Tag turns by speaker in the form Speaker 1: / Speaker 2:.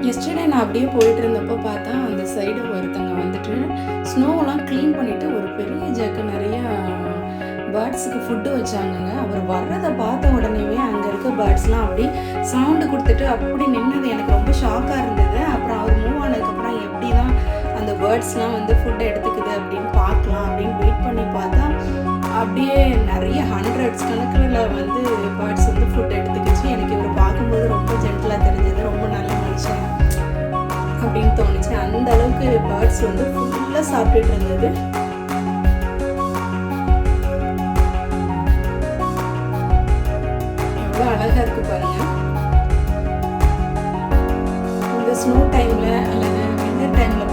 Speaker 1: Yesterday நான் அப்படியே போயிட்டு இருந்தப்போ பார்த்தா அந்த சைடு ஒருத்தங்க வந்துட்டு ஸ்னோவெல்லாம் க்ளீன் பண்ணிவிட்டு ஒரு பெரிய ஜக்கு நிறையா பேர்ட்ஸுக்கு ஃபுட்டு வச்சாங்கங்க. அவர் வர்றதை பார்த்த உடனேவே அங்கே இருக்க பேர்ட்ஸ்லாம் அப்படி சவுண்டு கொடுத்துட்டு அப்படி நின்னது எனக்கு ரொம்ப ஷாக்காக இருந்தது. அப்புறம் அவர் மூவ் ஆனதுக்கப்புறம் எப்படி தான் அந்த பேர்ட்ஸ்லாம் வந்து ஃபுட்டை எடுத்துக்குது அப்படின்னு பார்க்கலாம் அப்படின்னு வெயிட் பண்ணி பார்த்தா அப்படியே நிறைய ஹண்ட்ரட்ஸ் கணக்கில் வந்து பேர்ட்ஸ் வந்து ஃபுட் எடுத்துக்கிச்சு. எனக்கு இவர் பார்க்கும்போது ரொம்ப ஜென்டலாக தெரிஞ்சது, ரொம்ப நல்ல மனுஷன் அப்படின்னு தோணுச்சு. அந்த அளவுக்கு பேர்ட்ஸ் வந்து ஃபுல்லாக சாப்பிட்டுட்டு இருந்தது. எவ்வளோ அழகாக இருக்குது பாருங்கள். இந்த ஸ்னோ டைமில் அல்லது வின்டர் டைமில்